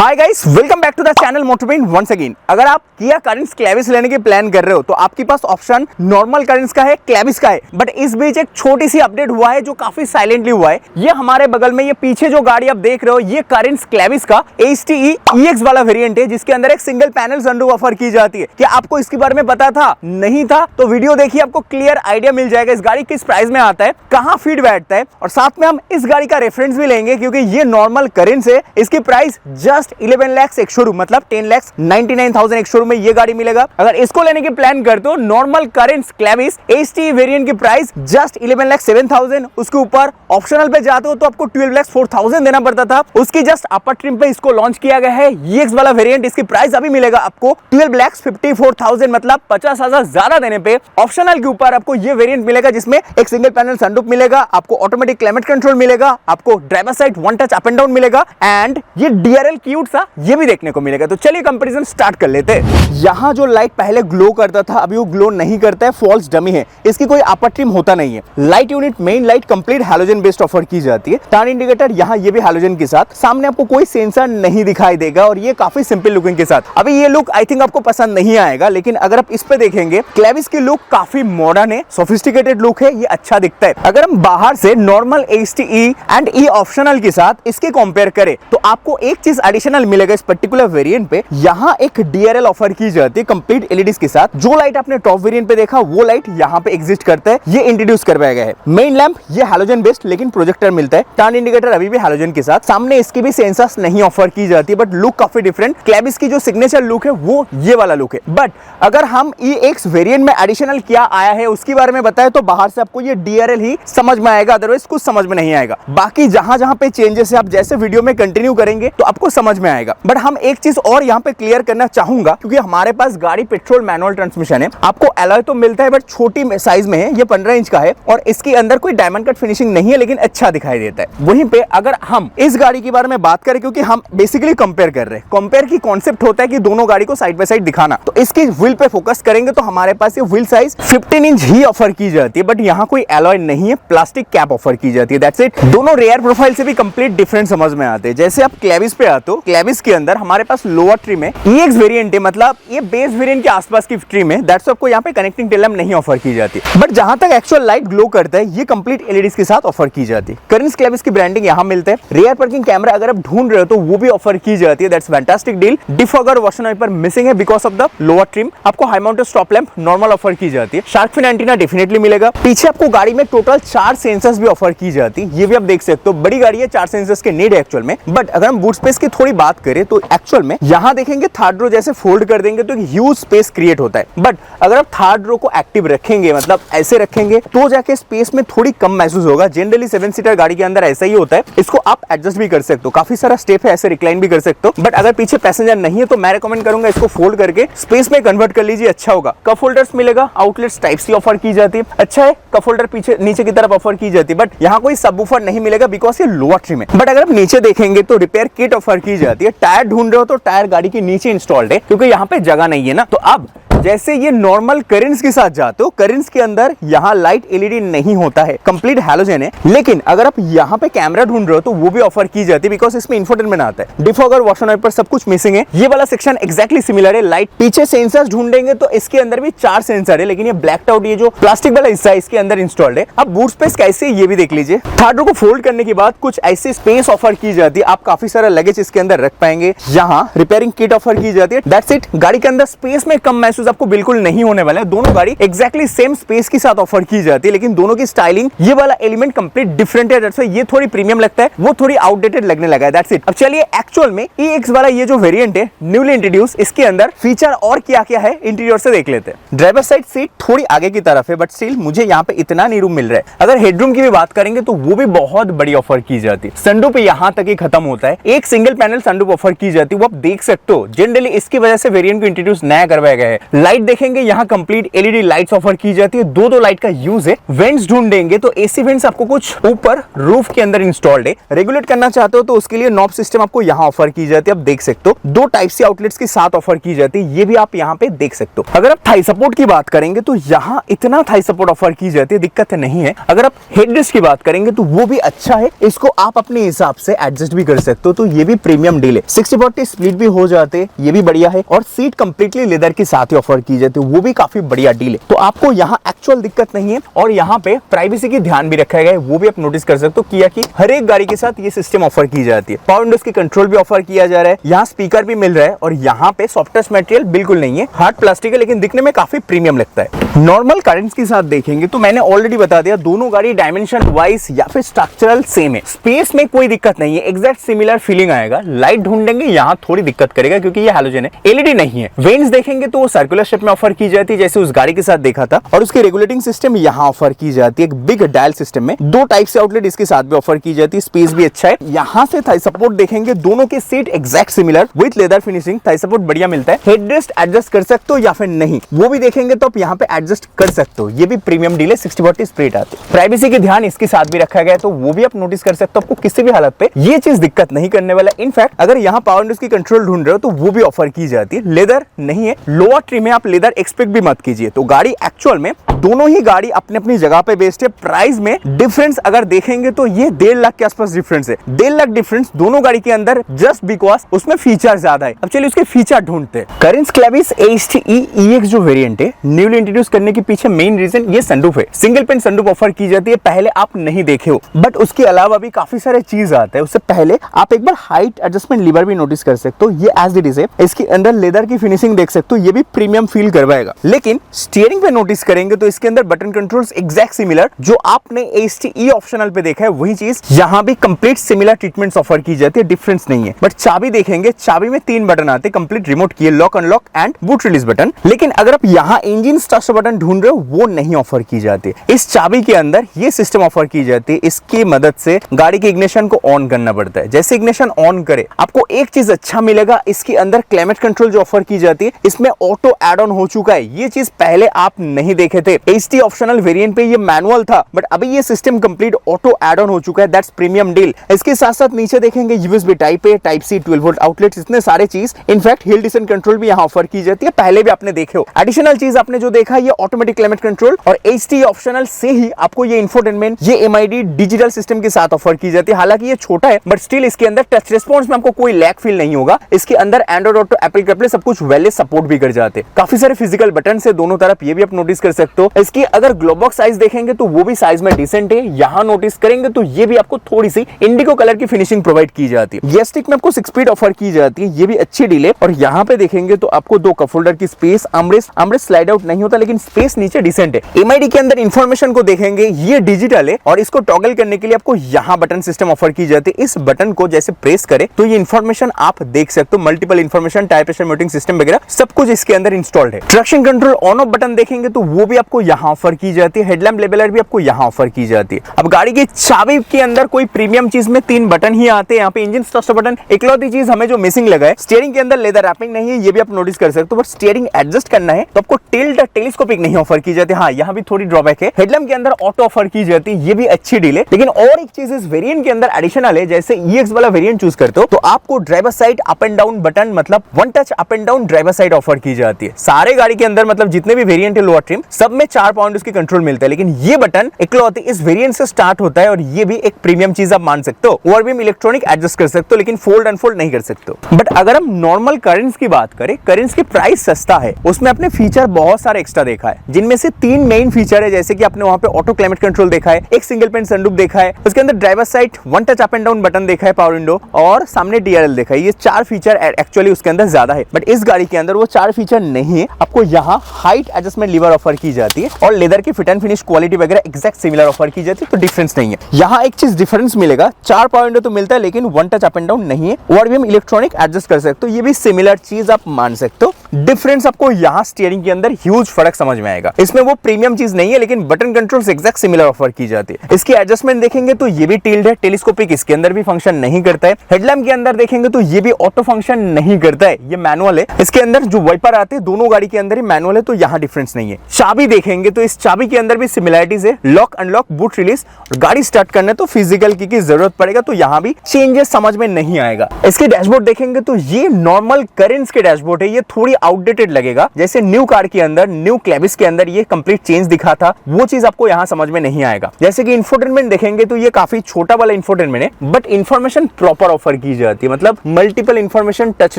Hi guys, welcome back to the channel Motorbrain once again. अगर आप किया currents Clavis लेने की प्लान कर रहे हो तो आपके पास ऑप्शन नॉर्मल करेंट्स का है, क्लेविस का है। बट इस बीच एक छोटी सी अपडेट हुआ है जो काफी साइलेंटली हुआ है। ये हमारे बगल में ये पीछे जो गाड़ी आप देख रहे हो ये करेंट्स क्लेविस का HTE EX वाला वेरिएंट है, जिसके अंदर एक सिंगल पैनल सनरूफ ऑफर की जाती है। क्या आपको इसके बारे में पता था? नहीं था तो वीडियो देखिए, आपको क्लियर आइडिया मिल जाएगा इस गाड़ी किस प्राइस में आता है, कहाँ फीट बैठता है, और साथ में हम इस गाड़ी का रेफरेंस भी लेंगे क्योंकि ये नॉर्मल करेंट्स है। इसकी प्राइस जस्ट 11 लाख एक शोरूम, मतलब 10,99,000 एक शोरूम में ये गाड़ी मिलेगा। अगर इसको लेने की प्लान करते हो normal currents Clavis HTE variant की प्राइस जस्ट 11,07,000। उसके ऊपर ऑप्शनल पे जाते हो तो आपको 12,04,000 देना पड़ता था। उसकी जस्ट अपर ट्रिम पे इसको लॉन्च किया गया है EX वाला वेरिएंट। इसकी प्राइस अभी मिलेगा आपको 12,54,000, मतलब 50,000 ज्यादा देने पे ऑप्शनल के ऊपर आपको ये वेरिएंट मिलेगा, जिसमें एक सिंगल पैनल सनरूफ मिलेगा, आपको ऑटोमेटिक क्लाइमेट कंट्रोल मिलेगा, आपको driver side one touch up and down मिलेगा, एंड ये DRL क्यूट सा ये भी देखने को मिलेगा। तो चलिए कंपैरिजन स्टार्ट कर लेते हैं। यहाँ जो लाइट पहले ग्लो करता था अभी वो ग्लो नहीं करता है, फॉल्स डमी है। इसकी कोई अपर ट्रिम होता नहीं है। Light unit main light complete halogen based offer की जाती है। टर्न इंडिकेटर यहाँ ये भी हैलोजन के साथ, सामने आपको कोई सेंसर नहीं दिखाई देगा और ये काफी सिंपल लुकिंग के साथ। अभी ये लुक आई थिंक आपको पसंद नहीं आएगा, लेकिन अगर आप इस पे देखेंगे क्लेविस की लुक काफी मॉडर्न है, सोफिस्टिकेटेड लुक है, ये अच्छा दिखता है। अगर हम बाहर से normal HTE and E optional के साथ इसके कंपेयर करें तो आपको एक चीज एडिशनल मिलेगा इस पर्टिकुलर वेरिएंट पे। यहाँ एक DRL ऑफर की जाती है कंप्लीट LEDs के साथ। जो लाइट आपने टॉप वेरिएंट पे देखा वो लाइट यहाँ पे एग्जिस्ट करता है, ये इंट्रोड्यूस करवाया गया है। मेन लैंप ये हैलोजन बेस्ड लेकिन प्रोजेक्टर मिलता है। टर्न इंडिकेटर अभी भी हैलोजन के साथ, सामने इसकी भी सेंसर्स नहीं ऑफर की जाती है, बट लुक काफी डिफरेंट। क्लेविस की जो सिग्नेचर लुक है वो ये वाला लुक है। बट अगर हम EX वेरिएंट में एडिशनल क्या आया है उसके बारे में बताए तो बाहर से आपको ये DRL ही समझ में आएगा, अदरवाइज कुछ समझ में नहीं आएगा। बाकी जहां पे चेंजेस है आप जैसे वीडियो में कंटिन्यू करेंगे तो आपको समझ में आएगा। बट हम एक चीज और यहाँ पे क्लियर करना चाहूंगा, क्योंकि हमारे पास गाड़ी पेट्रोल मैनुअल ट्रांसमिशन है। आपको एलॉय तो मिलता है बट छोटी साइज में है, ये 15 इंच का है और इसके अंदर कोई डायमंड कट फिनिशिंग नहीं है, लेकिन अच्छा दिखाई देता है। वहीं पे अगर हम इस गाड़ी के बारे में बात करें, क्योंकि हम बेसिकली कंपेयर कर रहे हैं, कंपेयर की कॉन्सेप्ट होता है कि दोनों गाड़ी को साइड बाय साइड दिखाना, तो इसकी व्हील पे फोकस करेंगे तो हमारे पास ये व्हील साइज 15 इंच ही ऑफर की जाती है। बट यहाँ कोई एलॉय नहीं है, प्लास्टिक कैप ऑफर की जाती है, दैट्स इट। दोनों रेयर प्रोफाइल से भी कंप्लीट डिफरेंट समझ में आते हैं। जैसे आप क्लेविस पे आते हो, क्लेविस के अंदर हमारे पास लोअर ट्रिम है, EX वेरिएंट है, मतलब ये बेस वेरिएंट के आसपास की ट्रिम है, दैट्स आपको यहाँ पे कनेक्टिंग टेल लैंप नहीं ऑफर की जाती। बट जहां तक एक्चुअल लाइट ग्लो करता है ये कंप्लीट LEDs के साथ ऑफर की जाती है। करेंट्स क्लेविस की ब्रांडिंग यहाँ मिलता है। रियर पार्किंग कैमरा अगर आप ढूंढ रहे हो तो वो भी ऑफर की जाती है, that's fantastic deal. Defogger washer wiper missing है because of the lower trim. आपको high mounted stop lamp normal offer की जाती है। शार्क फिन एंटीना डेफिनेटली मिलेगा। पीछे आपको गाड़ी में टोटल 4 सेंसर्स भी ऑफर की जाती है, ये भी आप देख सकते हो। बड़ी गाड़ी है, 4 सेंसर्स के नीड है एक्चुअल में। बट अगर हम बूट स्पेस की थोड़ी बात करें तो एक्चुअल में यहाँ देखेंगे थर्ड रो जैसे फोल्ड कर देंगे तो एक ह्यूज स्पेस क्रिएट होता है। बट अगर आप थर्ड रो को एक्टिव रखेंगे, मतलब ऐसे रखेंगे, तो जाके स्पेस में थोड़ी कम महसूस होगा। जनरली 7 सीटर गाड़ी के अंदर ऐसा ही होता है। इसको आप एडजस्ट भी कर सकते हो, काफी सारा स्टेप है, ऐसे रिक्लाइन भी कर सकते हो। बट अगर पीछे पैसेंजर नहीं है तो मैं रिकमेंड करूंगा इसको फोल्ड करके स्पेस में कन्वर्ट कर लीजिए, अच्छा होगा। कप होल्डर्स मिलेगा, आउटलेट्स टाइप सी ऑफर की जाती है, अच्छा है। कप होल्डर पीछे नीचे की तरफ ऑफर की जाती है, बट यहाँ कोई सबवूफर नहीं मिलेगा बिकॉज ये लोअर ट्रिम है। बट अगर आप नीचे देखेंगे तो रिपेयर किट ऑफर की जाती है। टायर ढूंढ रहे हो तो टायर गाड़ी के नीचे इंस्टॉल्ड है, क्योंकि यहाँ पे जगह नहीं है ना। तो अब जैसे ये नॉर्मल करेंट्स के साथ जाते हो, करेंट्स के अंदर यहाँ लाइट LED नहीं होता है, कंप्लीट हैलोजन है। लेकिन अगर आप यहाँ पे कैमरा ढूंढ रहे हो तो वो भी ऑफर की जाती है बिकॉज इसमें इंफोटेनमेंट आता है। डिफॉगर वॉशर वाइपर सब कुछ मिसिंग है। ये वाला सेक्शन एक्जैक्टली सिमिलर है। लाइट पीछे सेंसर्स ढूंढेंगे तो इसके अंदर भी 4 सेंसर है, लेकिन ये ब्लैक्ड आउट, ये जो प्लास्टिक वाला हिस्सा है इसके अंदर इंस्टॉल्ड है। अब बूट स्पेस कैसे ये भी देख लीजिए। थर्ड रो को फोल्ड करने के बाद कुछ ऐसी स्पेस ऑफर की जाती है, आप काफी सारा लगेज इसके अंदर रख पाएंगे। यहाँ रिपेयरिंग किट ऑफर की जाती है, दैट्स इट। गाड़ी के अंदर स्पेस में कम महसूस आपको बिल्कुल नहीं होने वाला है। दोनों गाड़ी एक्जैक्टली सेम स्पेस के साथ ऑफर की जाती है, लेकिन दोनों की स्टाइलिंग, ये वाला एलिमेंट कंप्लीट डिफरेंट है, दैट्स व्हाई ये थोड़ी प्रीमियम लगता है, वो थोड़ी आउटडेटेड लगने लगा है, दैट्स इट। अब चलिए एक्चुअल में EX वाला ये जो वेरिएंट है न्यूली इंट्रोड्यूस, इसके अंदर फीचर और क्या क्या है इंटीरियर से देख लेते हैं। ड्राइवर साइड सीट थोड़ी आगे की तरफ है, बट स्टिल मुझे यहाँ पे इतना नहीं रूम मिल रहा है। अगर हेडरूम की भी बात करेंगे तो वो भी बहुत बड़ी ऑफर की जाती है। सनरूफ यहाँ तक ही खत्म होता है, एक सिंगल पैनल सनरूफ ऑफर की जाती है, वो आप देख सकते हो। जनरली इसकी वजह से वेरिएंट को इंट्रोड्यूस नया करवाया गया है। लाइट देखेंगे यहाँ कंप्लीट एलईडी लाइट्स ऑफर की जाती है, दो लाइट का यूज है। वेंट्स ढूंढेंगे तो एसी वेंट्स आपको कुछ ऊपर रूफ के अंदर इंस्टॉल्ड है। रेगुलेट करना चाहते हो तो उसके लिए नॉब सिस्टम आपको यहाँ ऑफर की जाती है, आप देख सकते हो। दो टाइप सी आउटलेट्स के साथ ऑफर की जाती है, ये भी आप यहाँ पे देख सकते हो। अगर आप थाई सपोर्ट की बात करेंगे तो यहाँ इतना थाई सपोर्ट ऑफर की जाती है, दिक्कत नहीं है। अगर आप हेडरेस्ट की बात करेंगे तो वो भी अच्छा है, इसको आप अपने हिसाब से एडजस्ट भी कर सकते हो, तो ये भी प्रीमियम डील है। 60-40 स्प्लिट भी हो जाते, ये भी बढ़िया है। और सीट कंप्लीटली लेदर के साथ ही ऑफर की जाती है, वो भी काफी बढ़िया डील है। तो आपको यहाँ एक्चुअल दिक्कत नहीं है। और यहाँ पे प्राइवेसी की ध्यान भी रखा गया है, वो भी आप नोटिस कर सकते हो। किया की हर एक गाड़ी के साथ ये सिस्टम ऑफर की जाती है। पावर विंडोज की कंट्रोल भी ऑफर किया जा रहा है, यहाँ स्पीकर भी मिल रहा है। और यहाँ पे सॉफ्ट टच मटेरियल बिल्कुल नहीं है, हार्ड प्लास्टिक है, लेकिन दिखने में काफी प्रीमियम लगता है। नॉर्मल करेंट्स के साथ देखेंगे तो मैंने ऑलरेडी बता दिया, दोनों गाड़ी डायमेंशन वाइज या फिर स्ट्रक्चरल सेम है। स्पेस में कोई दिक्कत नहीं है, एग्जैक्ट सिमिलर फीलिंग आएगा। लाइट ढूंढेंगे यहाँ थोड़ी दिक्कत करेगा क्योंकि ये हैलोजन है, एलईडी नहीं है। वेंट्स देखेंगे तो वो सर्कुलर शेप में ऑफर की जाती है, जैसे उस गाड़ी के साथ देखा था। और उसकी रेगुलेटिंग सिस्टम यहाँ ऑफर की जाती है, एक बिग डायल सिस्टम में। दो टाइप से आउटलेट इसके साथ भी ऑफर की जाती है, स्पेस भी अच्छा है। यहाँ से थाई सपोर्ट देखेंगे, दोनों के seat exact similar with leather finishing, Thai support बढ़िया मिलता है। हेडरेस्ट एडजस्ट कर सकते हो या फिर नहीं, वो भी देखेंगे तो आप यहाँ पे एडजस्ट कर सकते हो, ये भी प्रीमियम डील है। 60-40 स्प्लिट आते हैं। प्राइवेसी के ध्यान इसके साथ भी रखा गया है, तो वो भी आप नोटिस कर सकते हो। आपको किसी भी हालत पे ये चीज दिक्कत नहीं करने वाला। इनफैक्ट अगर यहाँ पावर विंडोज की कंट्रोल ढूंढ रहे हो तो वो भी ऑफर की जाती है। लेदर नहीं है, लोअर ट्रिम में आप लेदर एक्सपेक्ट भी मत कीजिए। तो गाड़ी एक्चुअल में दोनों ही गाड़ी अपनी अपनी जगह पे बेस्ड है। प्राइस में डिफरेंस अगर देखेंगे तो ये 1.5 लाख के आसपास डिफरेंस है। 1.5 लाख डिफरेंस दोनों गाड़ी के अंदर, जस्ट बिकॉज उसमें फीचर ज्यादा है। अब चलिए उसके फीचर ढूंढते हैं। करेंस क्लेविस HTE EX जो वेरिएंट है, न्यूली इंट्रोड्यूस करने के पीछे मेन रीजन ये सनरूफ है। सिंगल पेन सनरूफ ऑफर की जाती है, पहले आप नहीं देखे हो, बट उसके अलावा भी काफी सारे चीज आते हैं। उससे पहले आप एक बार हाइट एडजस्टमेंट लीवर भी नोटिस कर सकते हो, ये एज इट इज है। इसके अंदर लेदर की फिनिशिंग देख सकते हो, ये भी प्रीमियम फील करवाएगा। लेकिन स्टीयरिंग पे नोटिस करेंगे तो इसके अंदर बटन कंट्रोल्स एग्जैक्ट सिमिलर, जो आपने HTE ऑप्शनल पे देखा है वही चीज यहाँ भी कंप्लीट सिमिलर ट्रीटमेंट्स ऑफर की जाती है, डिफरेंस नहीं है। बट चाबी देखेंगे, चाबी में 3 बटन आते हैं, कंप्लीट रिमोट की, lock unlock and boot release button. लेकिन अगर आप यहाँ इंजन स्टार्ट बटन ढूंढ रहे हो, वो नहीं ऑफर की जाती। इस चाबी के अंदर ये सिस्टम ऑफर की जाती है, इसकी मदद से गाड़ी के इग्निशन को ऑन करना पड़ता है। जैसे इग्निशन ऑन करे, आपको एक चीज अच्छा मिलेगा, इसके अंदर क्लाइमेट कंट्रोल जो ऑफर की जाती है, इसमें ऑटो एड ऑन हो चुका है। ये चीज पहले आप नहीं देखे थे। HT ऑप्शनल वेरिएंट पे ये मैनुअल था, बट अभी ये system complete auto add on हो चुका है। That's premium deal. इसके साथ साथ नीचे देखेंगे USB type A, type C, 12 volt outlets, इतने सारे चीज। इनफैक्ट हिल डिसेंट कंट्रोल भी यहाँ ऑफर की जाती है, पहले भी आपने देखे हो। एडिशनल चीज आपने जो देखा, ये ऑटोमेटिक क्लाइमेट कंट्रोल। और HT ऑप्शनल से ही आपको ये इंफोटेनमेंट, ये MID डिजिटल सिस्टम के साथ ऑफर की जाती है। हालांकि ये छोटा है, बट स्टिल इसके अंदर टच रिस्पॉन्स में आपको कोई लैग फील नहीं होगा। इसके अंदर एंड्रॉइड ऑटो, एप्पल CarPlay सब कुछ वेल सपोर्ट भी कर जाते हैं। काफी सारे फिजिकल बटन है दोनों तरफ, ये भी आप नोटिस कर सकते हो। इसकी अगर ग्लोब बॉक्स साइज देखेंगे तो वो भी साइज में डिसेंट है। यहाँ नोटिस करेंगे तो ये भी आपको थोड़ी सी इंडिगो कलर की फिनिशिंग प्रोवाइड की जाती है। ये स्टिक में आपको 6 फीट ऑफर की जाती है, ये भी अच्छी डील है। और यहाँ पे देखेंगे तो आपको 2 कप होल्डर की स्पेस, आर्मरेस्ट स्लाइड आउट नहीं होता, लेकिन स्पेस नीचे डिसेंट है। MID के अंदर इंफॉर्मेशन को देखेंगे, ये डिजिटल है और इसको टॉगल करने के लिए आपको यहाँ बटन सिस्टम ऑफर की जाती है। इस बटन को जैसे प्रेस करे तो ये इंफॉर्मेशन आप देख सकते हो, multiple information, tyre pressure monitoring system वगैरह सब कुछ इसके अंदर इंस्टॉल्ड है। Traction control on off button देखेंगे तो वो भी आपको यहाँ ऑफर की जाती है। हेडलैम्प लेबलर भी आपको यहाँ ऑफर की जाती है। अब गाड़ी की चाबी के अंदर कोई प्रीमियम चीज में 3 बटन ही आते हैं। यहाँ पे इंजन स्टार्ट बटन, इकलौती चीज हमें जो मिसिंग लगा है। स्टीयरिंग के अंदर लेदर रैपिंग नहीं है, ये भी आप नोटिस कर सकते हो। बट स्टीयरिंग एडजस्ट करना है तो आपको टिल्ट टेलीस्कोपिक नहीं ऑफर की जाती। हाँ, यहाँ भी थोड़ी ड्रॉबैक है। हेडलैम्प के अंदर ऑटो ऑफर की जाती है, ये भी अच्छी डील है। लेकिन और एक चीज इस वेरिएंट के अंदर एडिशनल है, जैसे EX वाला वेरिएंट चूज करते हो तो आपको driver side up and down button, मतलब 1 touch up and down driver side offer की जाती है। सारे गाड़ी के अंदर मतलब जितने भी वेरिएंट है लोअर ट्रिम, सब में 4 पाउंड उसकी कंट्रोल मिलता है। लेकिन ये बटन इकलौती इस वेरिएंट से स्टार्ट होता है और ये भी एक प्रीमियम चीज आप मान सकते हो। और भी इलेक्ट्रॉनिक एडजस्ट कर सकते हो, लेकिन फोल्ड अनफोल्ड नहीं कर सकते हो। बट अगर हम नॉर्मल करेंट्स की बात करें, करेंट्स की प्राइस सस्ता है, उसमें अपने फीचर बहुत सारे एक्स्ट्रा देखा है, जिनमें से 3 मेन फीचर है। जैसे कि आपने वहां पे ऑटो क्लाइमेट कंट्रोल देखा है, एक सिंगल पेन सनरूफ देखा है, उसके अंदर driver side 1 touch up and down button देखा है, पावर विंडो और सामने DRL देखा है। ये 4 फीचर एक्चुअली उसके अंदर ज्यादा है, बट इस गाड़ी के अंदर वो 4 फीचर नहीं है। आपको यहाँ हाइट एडजस्टमेंट लीवर ऑफर की जाती है और लेदर की फिट एंड फिनिश क्वालिटी वगैरह एक्जैक्ट सिमिलर ऑफर की जाती है, तो डिफरेंस नहीं है। यहाँ एक चीज डिफरेंस मिलेगा, 4 पावर विंडो तो मिलता है लेकिन 1 टच अप एंड डाउन नहीं है। और भी हम इलेक्ट्रॉनिक एडजस्ट कर सकते हो, ये भी सिमिलर चीज आप मान सकते हो। डिफरेंस आपको यहाँ स्टीयरिंग के अंदर ह्यूज फर्क समझ में आएगा। इसमें वो प्रीमियम चीज नहीं है, लेकिन button controls exact similar offer की जाती है। इसकी एडजस्टमेंट देखेंगे तो ये भी टिल्ड है, टेलीस्कोपिक इसके अंदर भी फंक्शन नहीं करता है। हेडलैम्प के अंदर देखेंगे तो ये भी ऑटो फंक्शन नहीं करता है, ये मैनुअल है। इसके अंदर जो वाइपर आते हैं दोनों गाड़ी के अंदर ही मैनुअल है तो यहाँ डिफरेंस नहीं है। चाबी देखेंगे तो इस चाबी के अंदर भी सिमिलरिटीज है, लॉक अनलॉक बूट रिलीज। गाड़ी स्टार्ट करने तो फिजिकल की जरूरत पड़ेगा, तो यहाँ भी चेंजेस समझ में नहीं आएगा। इसके डैशबोर्ड देखेंगे तो ये नॉर्मल करेंट्स के डैशबोर्ड है, ये थोड़ी आउटडेटेड लगेगा। जैसे न्यू कार के अंदर, न्यू क्लेविस के अंदर ये कंप्लीट चेंज दिखा था, वो चीज आपको यहाँ समझ में नहीं आएगा। जैसे कि इंफोटेनमेंट देखेंगे तो ये काफी छोटा वाला इंफोटेनमेंट है, बट इंफॉर्मेशन प्रॉपर ऑफर की जाती है, मतलब मल्टीपल इंफॉर्मेशन, टच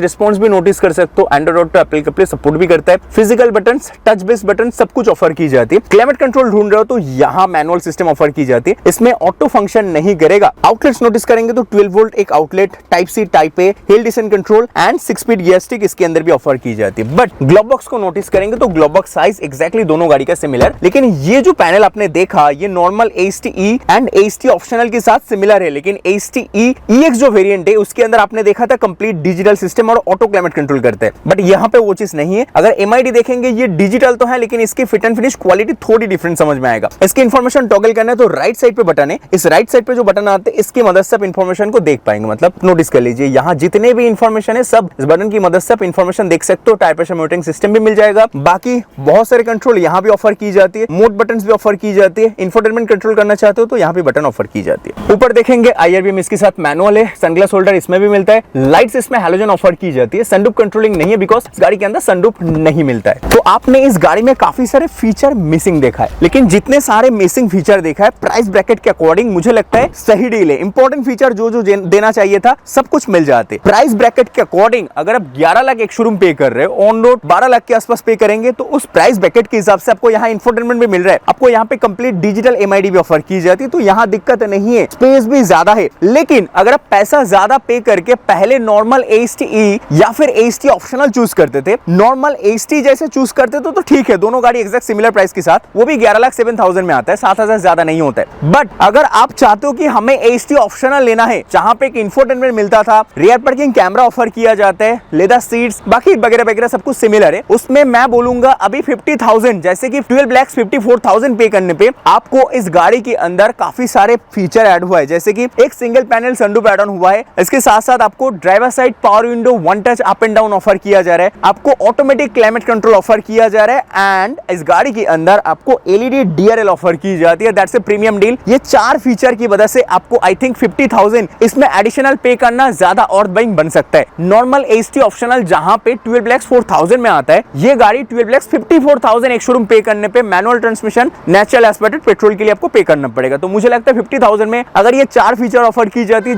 रिस्पॉन्स भी नोटिस कर सकते हो, एंड्रॉइड ऑटो एप्पल के सपोर्ट भी करता है, physical button, touch based button सब कुछ ऑफर की जाती है। क्लाइमेट कंट्रोल ढूंढ रहे हो तो यहाँ मैनुअल सिस्टम ऑफर की जाती है, इसमें ऑटो फंक्शन नहीं करेगा। आउटलेट्स नोटिस करेंगे तो 12 वोल्ट एक outlet, type C, type A, hill descent control and 6 speed gear stick इसके अंदर भी ऑफर की जाती है। बट ग्लोब बॉक्स को नोटिस करेंगे तो ग्लोब बॉक्स साइज एग्जैक्टली दोनों गाड़ी का सिमिलर, लेकिन ये जो पैनल आपने देखा ये normal AST-E and AST optional के साथ सिमिलर है, लेकिन AST-E EX जो वेरिएंट है उसके अंदर आपने देखा था कंप्लीट डिजिटल सिस्टम और ऑटो क्लाइमेट कंट्रोल करते हैं, बट यहाँ पे वो चीज नहीं है। अगर MID देखेंगे ये डिजिटल तो है, लेकिन इसकी फिट एंड फिनिश क्वालिटी थोड़ी डिफरेंट समझ में आएगा। इसकी इन्फॉर्मेशन टॉगल करना है तो राइट साइड पे बटन है, इस राइट साइड पे जो बटन आते हैं इसकी मदद से आप इन्फॉर्मेशन को देख पाएंगे। मतलब नोटिस कर लीजिए यहाँ जितने भी इन्फॉर्मेशन है सब इस बटन की मदद से आप इन्फॉर्मेशन देख सकते हो। टायर प्रेशर मॉनिटरिंग सिस्टम भी मिल जाएगा, बाकी बहुत सारे कंट्रोल यहाँ भी ऑफर की जाती है, मोड बटन भी ऑफर की जाती है। इंफोटेनमेंट कंट्रोल करना चाहते हो तो यहाँ भी बटन ऑफर की जाती है। ऊपर देखेंगे IRBM इसके साथ मैनुअल है, सनग्लास होल्डर इसमें भी मिलता है, लाइट्स इसमें हैलोजन ऑफर की जाती है। सनरूफ कंट्रोलिंग नहीं है बिकॉज इस गाड़ी के अंदर सनरूफ नहीं मिलता है। तो आपने इस गाड़ी में काफी सारे फीचर मिसिंग देखा है, लेकिन जितने सारे मिसिंग फीचर देखा है प्राइस ब्रैकेट के अकॉर्डिंग मुझे लगता है सही डील है। इंपॉर्टेंट फीचर जो जो देना चाहिए था सब कुछ मिल जाते। प्राइस ब्रैकेट के अकॉर्डिंग अगर आप 11 लाख एक शोरूम पे कर रहे हो, ऑन रोड 12 लाख के आसपास पे करेंगे तो उस प्राइस ब्रैकेट के हिसाब से आपको यहाँ इंफोटेनमेंट भी मिल रहा है, आपको यहाँ पे कंप्लीट डिजिटल MID भी ऑफर की जाती है, तो यहाँ दिक्कत नहीं है, स्पेस भी ज्यादा है। लेकिन अगर आप पैसा ज्यादा पे करके पहले नॉर्मल AST-E या फिर AST ऑप्शनल चूज करते थे, नॉर्मल AST जैसे चूज करते तो ठीक है, दोनों गाड़ी एग्जैक्ट सिमिलर प्राइस के साथ, वो भी 11,07,000 में आता है, 7,000 ज्यादा नहीं होता है। बट अगर आप चाहते हो कि हमें AST ऑप्शनल लेना है जहां पे एक इंफोटेनमेंट मिलता था, रियर पार्किंग कैमरा ऑफर किया जाता है, लेदर सीट्स बाकी वगैरह वगैरह सब कुछ सिमिलर है, उसमें मैं बोलूंगा अभी 50,000 जैसे कि 12 lakhs 54,000 पे करने पे आपको इस गाड़ी के अंदर काफी सारे फीचर ऐड हुआ है। जैसे कि एक single panel sunroof add on हुआ है, इसके साथ साथ आपको driver side power window, one touch up and down offer किया जा रहा है, आपको ऑटोमेटिक क्लाइमेट कंट्रोल ऑफर किया जा रहा है, एंड इस गाड़ी के अंदर आपको LED DRL ऑफर की जाती है। That's a premium deal. ये 4 फीचर की वजह से आपको आई थिंक 50,000 इसमें एडिशनल पे करना ज्यादा और बाइंग बन सकता है। नॉर्मल AST ऑप्शनल जहां पे 12 lakhs 4,000 में आता है, ये गाड़ी 12 lakhs 54,000 एक शोरूम पे करने पे manual transmission, natural expected petrol के लिए आपको पे करना पड़ेगा। तो मुझे लगता है 50,000 में अगर ये 4 फीचर ऑफर की जाती है,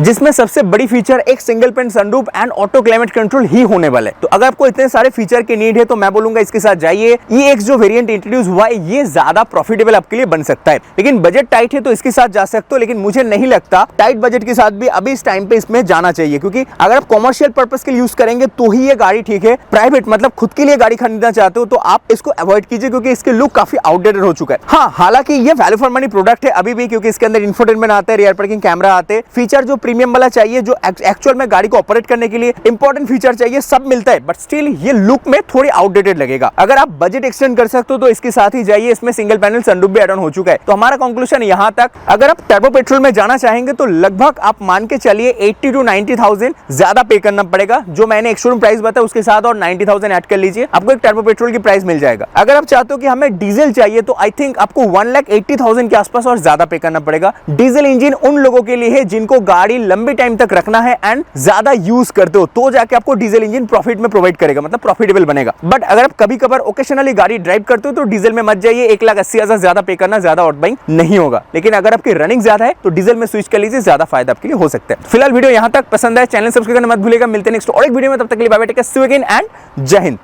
जिसमें सबसे बड़ी फीचर एक single pane sunroof and auto climate control ही होने वाला है, तो अगर आपको इतने सारे फीचर की नीड है तो मैं बोलूंगा इसके साथ जाइए। EX जो वेरिएंट इंट्रोड्यूस हुआ है ये ज्यादा प्रॉफिटेबल आपके लिए बन सकता है, लेकिन बजट टाइट है तो इसके साथ जा सकते हो, लेकिन मुझे नहीं लगता टाइट बजट के साथ भी अभी इस टाइम पे इसमें जाना चाहिए, क्योंकि अगर आप कॉमर्शियल पर्पस के लिए यूज करेंगे तो ही ये गाड़ी ठीक है। प्राइवेट मतलब खुद के लिए गाड़ी खरीदना चाहते हो तो आप इसको अवॉइड कीजिए, क्योंकि इसके लुक काफी आउटडेटेड हो चुका है। हाँ, हालांकि ये वैल्यू फॉर मनी प्रोडक्ट है अभी भी, क्योंकि इसके अंदर इंफोटेनमेंट आता है, रियर पार्किंग कैमरा आते हैं, फीचर जो प्रीमियम वाला चाहिए, जो एक्चुअल में गाड़ी को ऑपरेट करने के लिए इंपॉर्टेंट फीचर चाहिए, सब मिलता है, बट स्टिल ये लुक में थोड़ी आउटडेटेड लगेगा। अगर आप बजट एक्सटेंड कर सकते हो तो इसके साथ ही जाइए, इसमें सिंगल पैनल सनरूफ भी ऐड ऑन हो चुका है। तो हमारा कंक्लूजन यहां तक, अगर आप टर्बो पेट्रोल में जाना चाहेंगे तो लगभग आप मान के चलिए 80 to 90,000 ज्यादा पे करना पड़ेगा। जो मैंने एक शोरूम प्राइस बताया उसके साथ और 90,000 ऐड कर लीजिए, आपको एक टर्बो पेट्रोल की प्राइस मिल जाएगा। अगर आप चाहते हो कि हमें डीजल चाहिए तो आई थिंक आपको 1,80,000 के आसपास और ज्यादा पे करना पड़ेगा। डीजल इंजन उन लोगों के लिए है जिनको गाड़ी लंबे टाइम तक रखना है एंड ज्यादा यूज करते हो, तो जाके आपको डीजल इंजन प्रॉफिट में प्रोवाइड करेगा, मतलब प्रॉफिटेबल बनेगा। बट अगर आप कभी कभार ओकेशनली गाड़ी ड्राइव करते हो तो डीजल में मत जाइए, 1,80,000 ज्यादा पे करना ज्यादा आउटबाइंग नहीं होगा। लेकिन अगर आपकी रनिंग ज्यादा है तो डीजल में स्विच कर लीजिए, ज्यादा फायदा आपके लिए हो सकता है। फिलहाल वीडियो यहां तक पसंद है, चैनल सब्सक्राइब करना मत भूलिएगा। मिलते हैं नेक्स्ट और एक वीडियो में, तब तक के लिए bye bye, take care, see you again and जय हिंद।